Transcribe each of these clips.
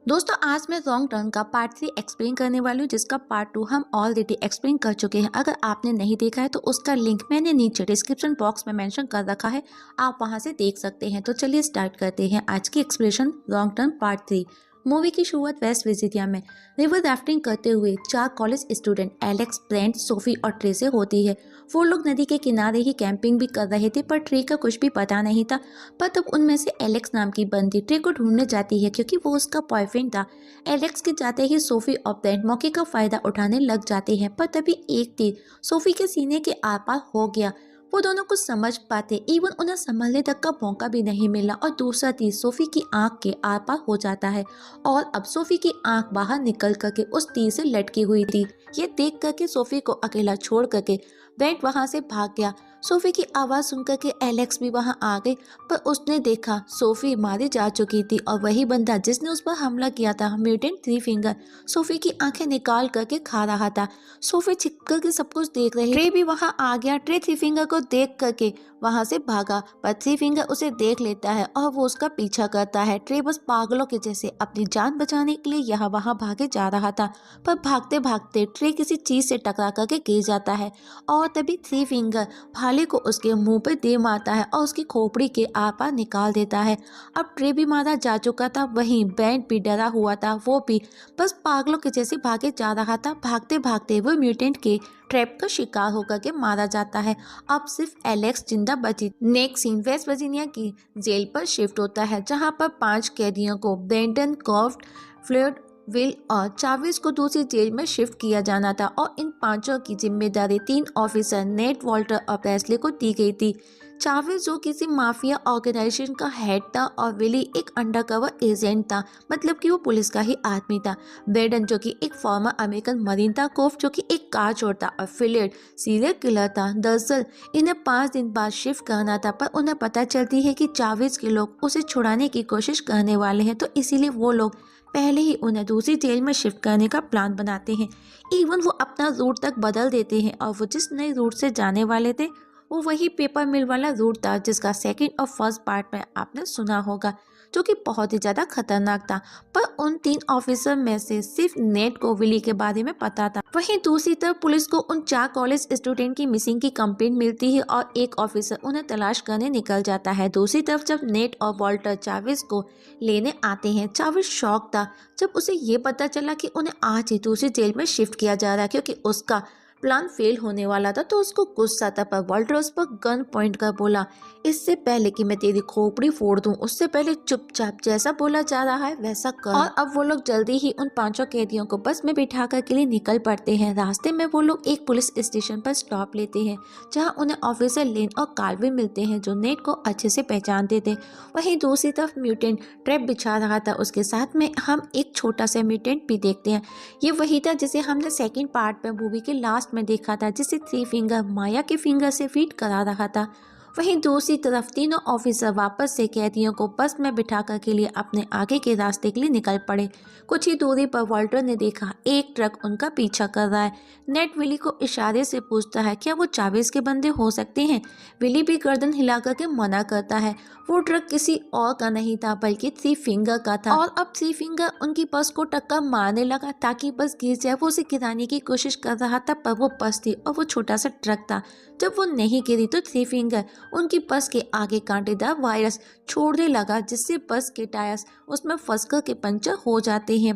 दोस्तों आज मैं रॉन्ग टर्न का पार्ट 3 एक्सप्लेन करने वाली हूँ, जिसका पार्ट 2 हम ऑलरेडी एक्सप्लेन कर चुके हैं। अगर आपने नहीं देखा है तो उसका लिंक मैंने नीचे डिस्क्रिप्शन बॉक्स में मेंशन कर रखा है, आप वहां से देख सकते हैं। तो चलिए स्टार्ट करते हैं आज की explanation wrong turn part 3। Movie की शुरुआत वेस्ट वर्जीनिया में रिवर राफ्टिंग करते हुए 4 college student Alex, Brent, Sophie और ट्रे से होती है। वो लोग नदी के किनारे ही कैंपिंग भी कर रहे थे, पर ट्रे का कुछ भी पता नहीं था। पर तब उनमें से एलेक्स नाम की बंदी ट्रे को ढूंढने जाती है, क्योंकि वो उसका बॉयफ्रेंड था। एलेक्स के जाते ही सोफी और ब्रेंट मौके का फायदा उठाने लग जाते हैं, पर तभी एक तीर सोफी के सीने के आर पार हो गया। वो दोनों कुछ समझ पाते, इवन उन्हें संभलने तक का मौका भी नहीं मिला, और दूसरा तीर सोफी की आंख के आर पार हो जाता है। और अब सोफी की आंख बाहर निकल करके उस तीर से लटकी हुई थी। ये देख करके सोफी को अकेला छोड़ करके ब्रेंट वहां से भाग गया। सोफी की आवाज सुनकर के एलेक्स भी वहां आ गई, पर उसने देखा सोफी मारी जा चुकी थी, और वही बंदा जिसने उस पर हमला किया था, म्यूटेंट थ्री फिंगर, सोफी की आंखें निकाल करके खा रहा था। सोफी छिप करके सब कुछ देख रही। ट्रे भी वहां आ गया। ट्रे थ्री फिंगर को देख करके वहां से भागा, पर थ्री फिंगर उसे देख लेता है और वो उसका पीछा करता है। ट्रे बस पागलों के जैसे अपनी जान बचाने के लिए यहाँ वहां भागे जा रहा था, पर भागते भागते ट्रे किसी चीज से टकरा करके गिर जाता है, और तभी थ्री फिंगर भाले को उसके मुंह पे दे मारता है और उसकी खोपड़ी के आर पार निकाल देता है। अब ट्रे भी मारा जा चुका था, वहीं ब्रेंट भी डरा हुआ था। वो भी बस पागलों के जैसे भागे जा रहा था। भागते भागते वो म्यूटेंट के ट्रैप का शिकार होकर के मारा जाता है। अब सिर्फ एलेक्स जिंदा बची। नेक्स्ट सीन वेस्ट वर्जीनिया की जेल पर शिफ्ट होता है, जहां पर 5 कैदियों को ब्रेंडन, कॉफ्ट, फ्लोyd, विल और चाविस को दूसरी जेल में शिफ्ट किया जाना था, और इन पांचों की जिम्मेदारी 3 ऑफिसर नेट, वॉल्टर और प्रेस्ले को दी गई थी। चाविस जो किसी माफिया ऑर्गेनाइजेशन का हेड था, और विली एक अंडरकवर एजेंट था, मतलब कि वो पुलिस का ही आदमी था। ब्रेंडन जो कि एक फॉर्मर अमेरिकन मरीन था। कोफ जो कि एक कार चोर था, और फ्लोyd सीरियल किलर था। दरअसल इन्हें 5 दिन बाद शिफ्ट करना था, पर उन्हें पता चलती है कि चाविस के लोग उसे छुड़ाने की कोशिश करने वाले हैं, तो इसीलिए वो लोग पहले ही उन्हें दूसरी जेल में शिफ्ट करने का प्लान बनाते हैं। इवन वो अपना रूट तक बदल देते हैं, और वो जिस नए रूट से जाने वाले थे वो वही पेपर मिल वाला रूट था, जिसका सेकंड और फर्स्ट पार्ट में आपने सुना होगा, जो कि बहुत ही ज़्यादा खतरनाक था। पर उन 3 ऑफिसर में से सिर्फ नेट को विली के बारे में पता था। वहीं दूसरी तरफ पुलिस को उन 4 कॉलेज स्टूडेंट की मिसिंग की कंप्लेंट मिलती है, और एक ऑफिसर उन्हें तलाश करने निकल जाता है। दूसरी तरफ जब नेट और वॉल्टर चाविस को लेने आते हैं, चाविस शॉक था जब उसे ये पता चला कि उन्हें आज ही दूसरी जेल में शिफ्ट किया जा रहा है, क्योंकि उसका प्लान फेल होने वाला था। तो उसको गुस्सा था, पर वॉल्टर उस पर गन पॉइंट कर बोला, इससे पहले कि मैं तेरी खोपड़ी फोड़ दूं, उससे पहले चुपचाप जैसा बोला जा रहा है वैसा कर। और अब वो लोग जल्दी ही उन 5 कैदियों को बस में बिठा कर के लिए निकल पड़ते हैं। रास्ते में वो लोग एक पुलिस स्टेशन पर स्टॉप लेते हैं, जहाँ उन्हें ऑफिसर लेन और कार्वे मिलते हैं, जो नेट को अच्छे से पहचानते थे। वहीं दूसरी तरफ म्यूटेंट ट्रैप बिछा रहा था। उसके साथ में हम एक छोटा सा म्यूटेंट भी देखते हैं। ये वही था जिसे हमने सेकेंड पार्ट में मूवी के लास्ट में देखा था, जिसे थ्री फिंगर माया के फिंगर से फीड करा रहा था। वहीं दूसरी तरफ तीनों ऑफिसर वापस से कैदियों को बस में बिठाकर के लिए अपने आगे के रास्ते के लिए निकल पड़े। कुछ ही दूरी पर वॉल्टर ने देखा एक ट्रक उनका पीछा कर रहा है। नेट विली को इशारे से पूछता है क्या वो चावेस के बंदे हो सकते हैं। विली भी गर्दन हिला करके मना करता है। वो ट्रक किसी और का नहीं था, बल्कि थ्री फिंगर का था, और अब थ्री फिंगर उनकी बस को टक्कर मारने लगा ताकि बस गिर जाए। वो उसे गिराने की कोशिश कर रहा था, पर वो बस थी और वो छोटा सा ट्रक था। जब वो नहीं गिरी तो थ्री फिंगर उनकी बस के आगे कांटेदार वायरस छोड़ने लगा, जिससे बस के टायर्स उसमें फंसकर के पंचर हो जाते हैं।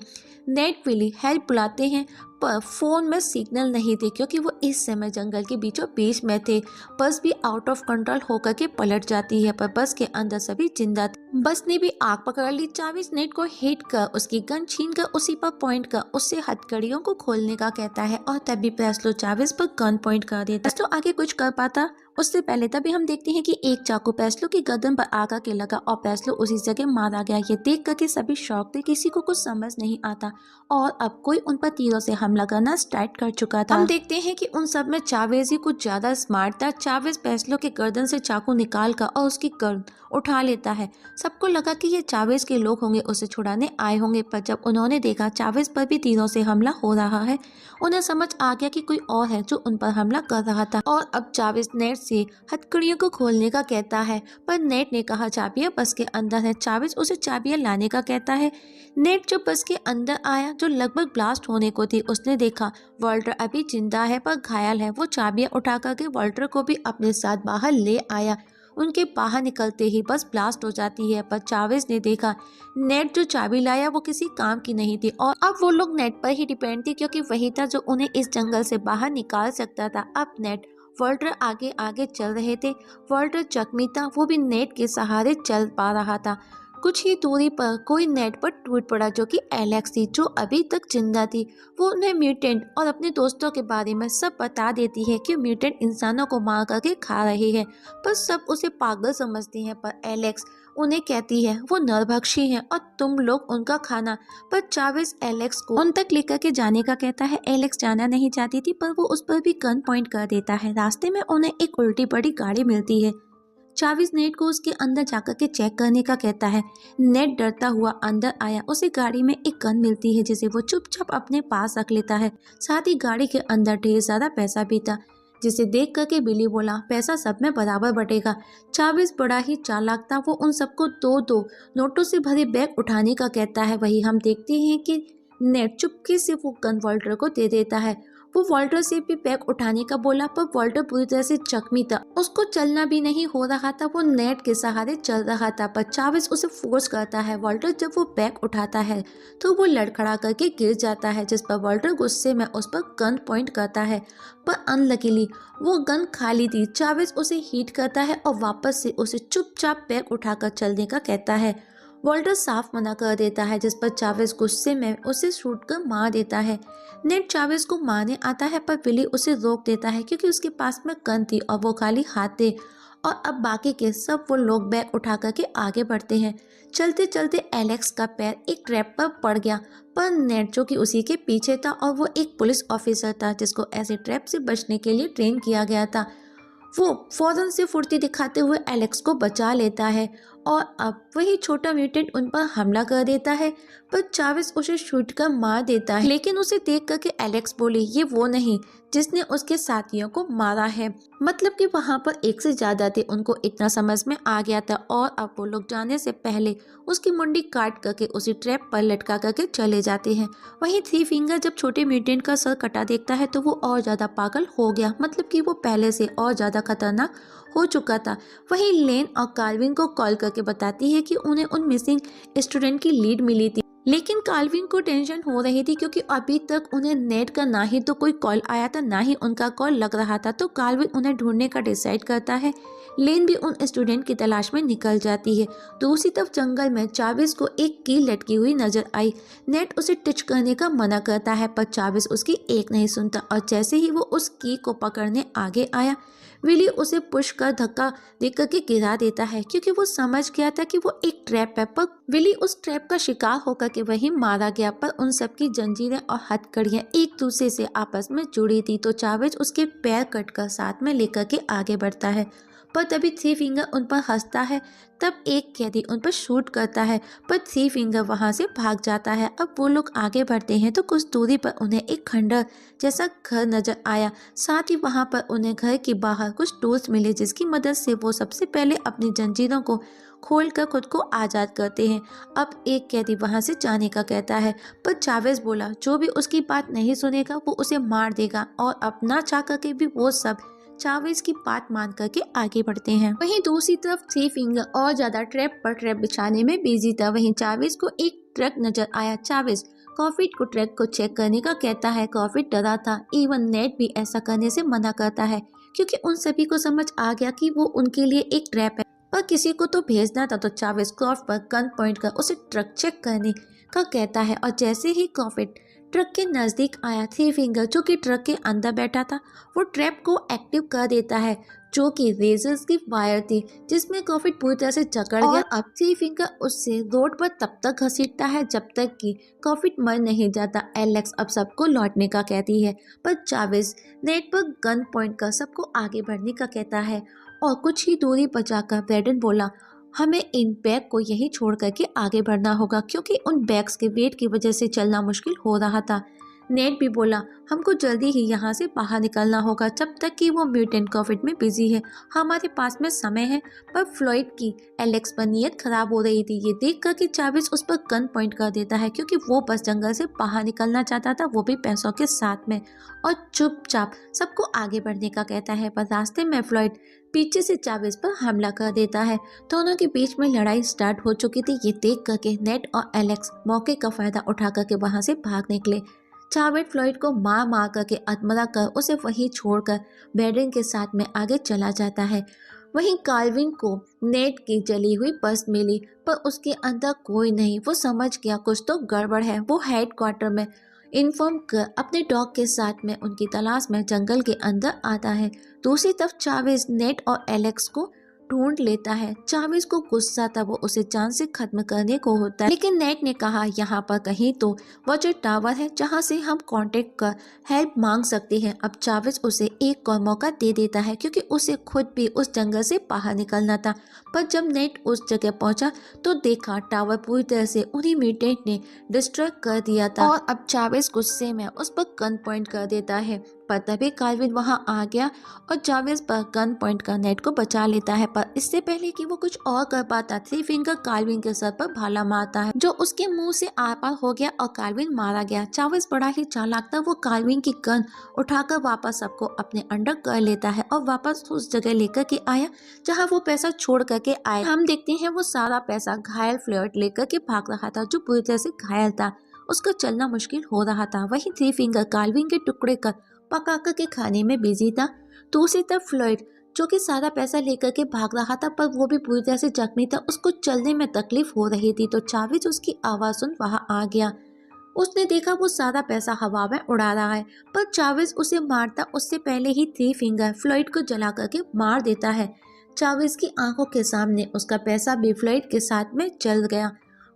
नेट विली हेल्प बुलाते हैं, पर फोन में सिग्नल नहीं थे, क्योंकि वो इस समय जंगल के बीचों बीच में थे। बस भी आउट ऑफ कंट्रोल होकर के पलट जाती है, पर बस के अंदर सभी जिंदा थे। बस ने भी आग पकड़ ली। चाविस नेट को हिट कर उसकी गन छीन कर उसी पर पॉइंट कर उससे हथकड़ियों को खोलने का कहता है, और तभी प्रेस्लो चाविस पर गन पॉइंट कर देता। प्रेस्लो आगे कुछ कर पाता उससे पहले तभी हम देखते हैं कि एक चाकू प्रेस्लो की गर्दन पर आकर के लगा, और प्रेस्लो उसी जगह मारा गया। ये देख करके सभी शौक थे, किसी को कुछ समझ नहीं आता, और अब कोई उन पर तीरों से हमला करना स्टार्ट कर चुका था। हम देखते हैं कि उन सब में चावेज ही कुछ ज्यादा स्मार्ट था। चावेज प्रेस्लो के गर्दन से चाकू निकाल कर और उसकी गर्दन उठा लेता है। सबको लगा कि ये चावेज के लोग होंगे, उसे छुड़ाने आए होंगे, पर जब उन्होंने देखा चावेज पर भी तीरों से हमला हो रहा है, उन्हें समझ आ गया कि कोई और है जो उन पर हमला कर रहा था। और अब चावेज नेट से हथकड़ियों को खोलने का कहता है, पर नेट ने कहा चाबियां बस के अंदर है। चार्ल्स उसे चाबियां लाने का कहता है। नेट जब बस के अंदर आया जो लगभग ब्लास्ट होने को थी, उसने देखा वॉल्टर अभी जिंदा है पर घायल है। वो चाबियां उठा करके वॉल्टर को भी अपने साथ बाहर ले आया। उनके बाहर निकलते ही बस ब्लास्ट हो जाती है, पर चार्ल्स ने देखा नेट जो चाबी लाया वो किसी काम की नहीं थी और अब वो लोग नेट पर ही डिपेंड थी, क्योंकि वही था जो उन्हें इस जंगल से बाहर निकाल सकता था। अब नेट वॉल्टर आगे आगे चल रहे थे। वॉल्टर जख्मी था, वो भी नेट के सहारे चल पा रहा था। कुछ ही दूरी पर कोई नेट पर टूट पड़ा, जो कि एलेक्स थी, जो अभी तक जिंदा थी। वो उन्हें म्यूटेंट और अपने दोस्तों के बारे में सब बता देती है कि म्यूटेंट इंसानों को मार करके खा रही है, पर सब उसे पागल समझती हैं। पर एलेक्स उन्हें कहती है वो नरभक्षी हैं और तुम लोग उनका खाना। पर चार्ल्स एलेक्स को उन तक लेकर के जाने का कहता है। एलेक्स जाना नहीं चाहती थी, पर वो उस पर भी गन पॉइंट कर देता है। रास्ते में उन्हें एक उल्टी पड़ी गाड़ी मिलती है। चार्ल्स नेट को उसके अंदर जाकर के चेक करने का कहता है। नेट डरता हुआ अंदर आया। उसे गाड़ी में एक गन मिलती है जिसे वो चुपचाप अपने पास रख लेता है। साथ ही गाड़ी के अंदर ढेर सारा पैसा भी था, जिसे देख करके बिली बोला पैसा सब में बराबर बटेगा। चार्ल्स बड़ा ही चालाक था। वो उन सबको दो दो नोटों से भरे बैग उठाने का कहता है। वही हम देखते हैं कि नेट चुपके से वो गन वॉल्टर को दे देता है। वो वॉल्टर से भी बैग उठाने का बोला, पर वॉल्टर पूरी तरह से जख्मी था, उसको चलना भी नहीं हो रहा था। वो नेट के सहारे चल रहा था, पर चार्ल्स उसे फोर्स करता है। वॉल्टर जब वो बैग उठाता है तो वो लड़खड़ा करके गिर जाता है, जिस पर वॉल्टर गुस्से में उस पर गन पॉइंट करता है, पर अनलकीली वो गन खाली थी। चार्ल्स उसे हिट करता है और वापस से उसे चुपचाप बैग उठाकर चलने का कहता है। वॉल्टर साफ मना कर देता है, जिस पर चार्ल्स गुस्से में उसे शूट कर मार देता है। नेट चार्ल्स को मारने आता है, पर बिली उसे रोक देता है, क्योंकि उसके पास में गन थी और वो खाली हाथ थे। और अब बाकी के सब वो लोग बैग उठा करके आगे बढ़ते हैं। चलते चलते एलेक्स का पैर एक ट्रैप पर पड़ गया, पर नेट जो कि उसी के पीछे था और वो एक पुलिस ऑफिसर था जिसको ऐसे ट्रैप से बचने के लिए ट्रेन किया गया था। वो फौरन से फुर्ती दिखाते हुए एलेक्स को बचा लेता है और अब वही छोटा म्यूटेंट उन पर हमला कर देता है, पर चार्ल्स उसे शूट कर मार देता है। लेकिन उसे देख करके एलेक्स बोली ये वो नहीं जिसने उसके साथियों को मारा है। मतलब कि वहां पर एक से ज्यादा थे। उनको इतना समझ में आ गया था और अब वो लोग जाने से पहले उसकी मुंडी काट करके उसी ट्रैप पर लटका करके चले जाते हैं। वहीं थ्री फिंगर जब छोटे म्यूटेंट का सर कटा देखता है तो वो और ज्यादा पागल हो गया। मतलब कि वो पहले से और ज्यादा खतरनाक हो चुका था। वहीं लेन और कार्विन को कॉल करके बताती है कि उन्हें उन मिसिंग स्टूडेंट की लीड मिली थी। लेकिन कार्विन को टेंशन हो रही थी, क्योंकि अभी तक उन्हें नेट का ना ही तो कोई कॉल आया था, ना ही उनका कॉल लग रहा था। तो कार्विन उन्हें ढूंढने का डिसाइड करता है। लेन भी उन स्टूडेंट की तलाश में निकल जाती है। दूसरी तरफ जंगल में चार्ल्स को एक की लटकी हुई नजर आई। नेट उसे टच करने का मना करता है, पर चार्ल्स उसकी एक नहीं सुनता और जैसे ही वो उस की को पकड़ने आगे आया, विली उसे पुश कर धक्का देकर के गिरा देता है, क्योंकि वो समझ गया था कि वो एक ट्रैप है। पर विली उस ट्रैप का शिकार होकर के वहीं मारा गया। पर उन सबकी जंजीरें और हथकड़ियां एक दूसरे से आपस में जुड़ी थी, तो चार्ल्स उसके पैर कटकर साथ में लेकर के आगे बढ़ता है। पर तभी थ्री फिंगर उन पर हंसता है। तब एक कैदी उन पर शूट करता है, पर थ्री फिंगर वहां से भाग जाता है। अब वो लोग आगे बढ़ते हैं तो कुछ दूरी पर उन्हें एक खंडर जैसा घर नजर आया। साथ ही वहां पर उन्हें घर के बाहर कुछ टूल्स मिले, जिसकी मदद से वो सबसे पहले अपनी जंजीरों को खोलकर खुद को आज़ाद करते हैं। अब एक कैदी वहां से जाने का कहता है, पर चार्ल्स बोला जो भी उसकी बात नहीं सुनेगा वो उसे मार देगा। और अपना चाह करके भी वो सब चार्ल्स की बात मान करके आगे बढ़ते हैं। वहीं दूसरी तरफ थ्री फिंगर और ज्यादा ट्रैप पर ट्रैप बिछाने में बिजी था। वहीं चार्ल्स को एक ट्रक नजर आया। चार्ल्स कॉफिट को ट्रक को चेक करने का कहता है। कॉफिट डरा था। इवन नेट भी ऐसा करने से मना करता है, क्योंकि उन सभी को समझ आ गया कि वो उनके लिए एक ट्रैप है। पर किसी को तो भेजना था, तो चार्ल्स क्रॉफ्ट पर गन पॉइंट कर उसे ट्रक चेक करने का कहता है। और जैसे ही कॉफिट ट्रक के नजदीक आया, थ्री फिंगर जो कि ट्रक के अंदर बैठा था वो ट्रैप को एक्टिव कर देता है, जो कि रेजर्स की वायर थी, जिसमें कॉफिट पूरी तरह से जकड़ गया। अब थ्री फिंगर उससे रोड पर तब तक घसीटता है जब तक कि कॉफिट मर नहीं जाता। एलेक्स अब सबको लौटने का कहती है, पर चार्ल्स नेट पर गन पॉइंट कर सबको आगे बढ़ने का कहता है। और कुछ ही दूरी पर जाकर ब्रैडन बोला हमें इन बैग को यहीं छोड़ करके आगे बढ़ना होगा, क्योंकि उन बैग्स के वेट की वजह से चलना मुश्किल हो रहा था। नेट भी बोला, हमको जल्दी ही यहाँ से बाहर निकलना होगा, जब तक कि वो म्यूटेंट कोविड में बिजी है हमारे पास में समय है। पर फ्लॉयड की एलेक्स पर नीयत खराब हो रही थी। ये देखकर कि चार्ल्स उस पर गन पॉइंट कर देता है, क्योंकि वो बस जंगल से बाहर निकलना चाहता था, वो भी पैसों के साथ में, और चुपचाप सबको आगे बढ़ने का कहता है। पर रास्ते में फ्लॉयड पीछे से चार्ल्स पर हमला कर देता है। दोनों के बीच में लड़ाई स्टार्ट हो चुकी थी। ये देख करके नेट और एलेक्स मौके का फायदा उठा करके वहां से भाग निकले। चार्ल्स फ्लॉयड को मार करके अधमरा कर उसे वहीं छोड़कर बैरन के साथ में आगे चला जाता है। वहीं कार्विन को नेट की जली हुई बस मिली, पर उसके अंदर कोई नहीं। वो समझ गया कुछ तो गड़बड़ है। वो हेडक्वार्टर में इन्फॉर्म कर अपने डॉग के साथ में उनकी तलाश में जंगल के अंदर आता है। दूसरी तरफ चार्ल्स नेट और एलेक्स को ढूंढ लेता है। चार्ल्स को गुस्सा था, वो उसे जान से खत्म करने को होता है, लेकिन नेट ने कहा यहाँ पर कहीं तो वाचर टावर है जहाँ से हम कांटेक्ट कर हेल्प मांग सकते हैं। अब चार्ल्स उसे एक और मौका दे देता है, क्योंकि उसे खुद भी उस जंगल से बाहर निकलना था। पर जब नेट उस जगह पहुंचा तो देखा टावर पूरी तरह से उन्हीं म्यूटेंट ने डिस्ट्रॉय कर दिया था, और अब चार्ल्स गुस्से में उस पर गन पॉइंट कर देता है। पर तभी कार्विन वहां आ गया और चार्ल्स पर गन पॉइंट कर नेट को बचा लेता है। पर इससे पहले कि वो कुछ और कर पाता, थ्री फिंगर कार्विन के सर पर भाला मारता है, जो उसके मुंह से आर पार हो गया और कार्विन मारा गया। चार्ल्स बड़ा ही चालाक था, वो कार्विन की गन उठाकर वापस सबको अपने अंडर कर लेता है और वापस उस जगह लेकर के आया जहाँ वो पैसा छोड़ करके आए। हम देखते हैं वो सारा पैसा घायल फ्लॉयड लेकर के भाग रहा था, जो पूरी तरह से घायल था, उसका चलना मुश्किल हो रहा था। वहीं थ्री फिंगर कार्विन के टुकड़े कर पका कर के खाने में बिजी था। दूसरी तरफ फ्लॉयड जो कि सारा पैसा लेकर के भाग रहा था, पर वो भी पूरी तरह से जख्मी था, उसको चलने में तकलीफ हो रही थी। तो चार्ल्स उसकी आवाज सुन वहां आ गया। उसने देखा वो सारा पैसा हवा में उड़ा रहा है, पर चार्ल्स उसे मारता उससे पहले ही थ्री फिंगर फ्लॉयड को जला करके मार देता है। चार्ल्स की आंखों के सामने उसका पैसा भी फ्लॉयड के साथ में जल गया।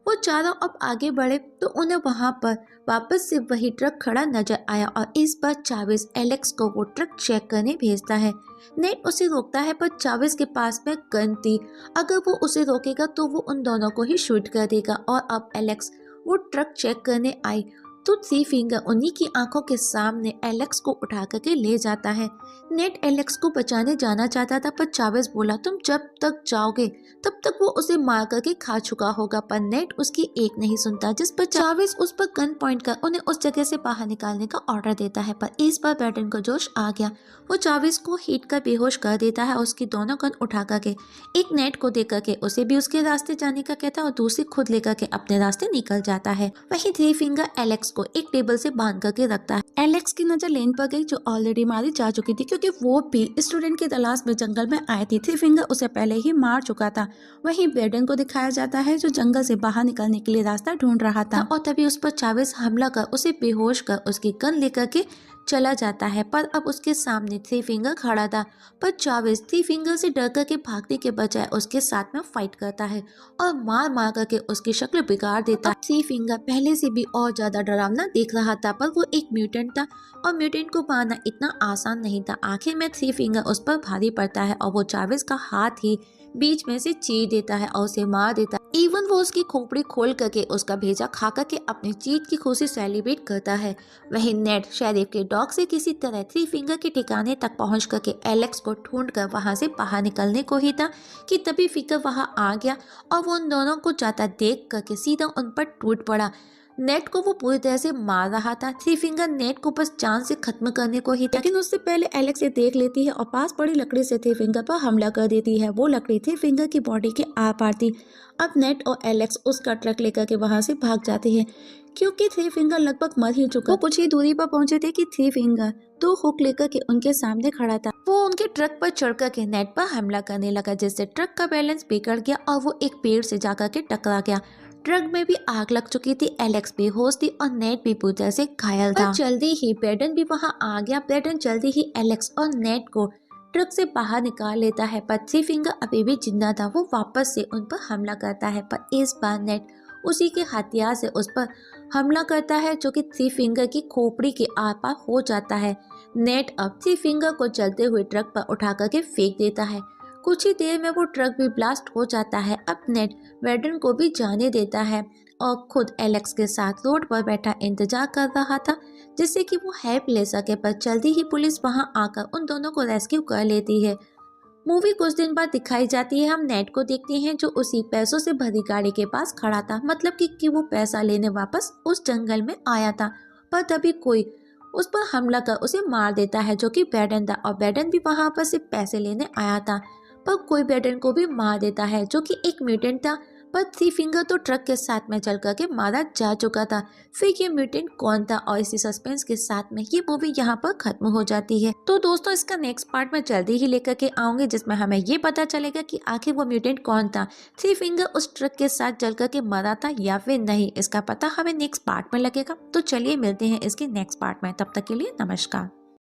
वो चारों अब आगे बढ़े तो उन्हें वहां पर वापस से वही ट्रक खड़ा नजर आया, और इस बार चार्ल्स एलेक्स को वो ट्रक चेक करने भेजता है। नेट उसे रोकता है, पर चार्ल्स के पास में गन थी। अगर वो उसे रोकेगा तो वो उन दोनों को ही शूट कर देगा। और अब एलेक्स वो ट्रक चेक करने आई तो थ्री फिंगर उन्हीं की आंखों के सामने एलेक्स को उठा करके ले जाता है। नेट एलेक्स को बचाने जाना चाहता था, पर चार्ल्स बोला तुम जब तक जाओगे तब तक वो उसे मार करके खा चुका होगा। पर नेट उसकी एक नहीं सुनता, जिस पर चार्ल्स उस पर गन पॉइंट कर उन्हें उस जगह से बाहर निकालने का ऑर्डर देता है। पर इस बार बैटन को जोश आ गया। वो चार्ल्स को हिट कर बेहोश कर देता है और उसकी दोनों गन उठा करके एक नेट को दे करके उसे भी उसके रास्ते जाने का कहता है, और दूसरी खुद लेकर के अपने रास्ते निकल जाता है। वहीं थ्री फिंगर एलेक्स को एक टेबल से बांध करके रखता है। एलेक्स की नजर लेन पर गई, जो ऑलरेडी मारी जा चुकी थी, क्योंकि वो भी स्टूडेंट की तलाश में जंगल में आई थी। थ्री फिंगर उसे पहले ही मार चुका था। वहीं ब्रेडन को दिखाया जाता है, जो जंगल से बाहर निकलने के लिए रास्ता ढूंढ रहा था, और तभी उस पर चार्ल्स हमला कर उसे बेहोश कर उसकी गन लेकर के चला जाता है। पर अब उसके सामने थ्री फिंगर खड़ा था, पर चार्ल्स थ्री फिंगर से डर करके भागने के बजाय उसके साथ में फाइट करता है और मार मार करके उसकी शक्ल बिगाड़ देता है। थ्री फिंगर पहले से भी और ज्यादा डरावना दिख रहा था, पर वो एक म्यूटेंट था और म्यूटेंट को मारना इतना आसान नहीं था। आखिर में थ्री फिंगर उस पर भारी पड़ता है और वो चार्ल्स का हाथ ही बीच में से चीर देता है और उसे मार देता है। इवन वो उसकी खोपड़ी खोल करके उसका भेजा खा करके अपनी जीत की खुशी सेलिब्रेट करता है। वहीं नेट शेरिफ के डॉग से किसी तरह थ्री फिंगर के ठिकाने तक पहुंच करके एलेक्स को ढूंढकर वहां से बाहर निकलने को ही था कि तभी फिकर वहां आ गया और वो उन दोनों को जाता देख करके सीधा उन पर टूट पड़ा। नेट को वो पूरी तरह से मार रहा था। थ्री फिंगर नेट को बस जान से खत्म करने को ही था, लेकिन उससे पहले एलेक्स ये देख लेती है और पास पड़ी लकड़ी से थ्री फिंगर पर हमला कर देती है। वो लकड़ी थ्री फिंगर की बॉडी के आर पार थी। अब नेट और एलेक्स उसका ट्रक लेकर के वहां से भाग जाते हैं, क्योंकि थ्री फिंगर लगभग मर ही चुका। वो कुछ ही दूरी पर पहुंचे थे कि थ्री फिंगर दो हुक लेकर के उनके सामने खड़ा था। वो उनके ट्रक पर चढ़ के नेट पर हमला करने लगा, जिससे ट्रक का बैलेंस बिगड़ गया और वो एक पेड़ से जाकर के टकरा गया। ट्रक में भी आग लग चुकी थी, एलेक्स बेहोश थी और नेट भी पूरी तरह से घायल था। जल्दी ही ब्रेडन भी वहां आ गया। ब्रेडन जल्दी ही एलेक्स और नेट को ट्रक से बाहर निकाल लेता है, पर थ्री फिंगर अभी भी जिंदा था। वो वापस से उन पर हमला करता है, पर इस बार नेट उसी के हथियार से उस पर हमला करता है, जो कि थ्री फिंगर की खोपड़ी के आर पार हो जाता है। नेट अब थ्री फिंगर को चलते हुए ट्रक पर उठा करके फेंक देता है। कुछ ही देर में वो ट्रक भी ब्लास्ट हो जाता है। अब नेट वेडन को भी जाने देता है और खुद एलेक्स के साथ रोड पर बैठा इंतजार कर रहा था जिससे कि वो हेल्प ले सके, पर जल्दी ही पुलिस वहां आकर उन दोनों को रेस्क्यू कर लेती है। मूवी कुछ दिन बाद दिखाई जाती है। हम नेट को देखते हैं जो उसी पैसों से भरी गाड़ी के पास खड़ा था, मतलब कि वो पैसा लेने वापस उस जंगल में आया था। पर तभी कोई उस पर हमला कर उसे मार देता है जो कि बैडन था, और बैडन भी वहां पर सिर्फ पैसे लेने आया था, पर कोई बैडन को भी मार देता है जो कि एक म्यूटेंट था। पर थ्री फिंगर तो ट्रक के साथ में चल करके मारा जा चुका था। फिर ये म्यूटेंट कौन था, और इसी सस्पेंस के साथ में ये मूवी यहाँ पर खत्म हो जाती है। तो दोस्तों इसका नेक्स्ट पार्ट मैं जल्दी ही लेकर के आऊंगी जिसमें हमें ये पता चलेगा कि आखिर वो म्यूटेंट कौन था, थ्री फिंगर उस ट्रक के साथ जल करके मरा था या फिर नहीं, इसका पता हमें नेक्स्ट पार्ट में लगेगा। तो चलिए मिलते हैं इसके नेक्स्ट पार्ट में, तब तक के लिए नमस्कार।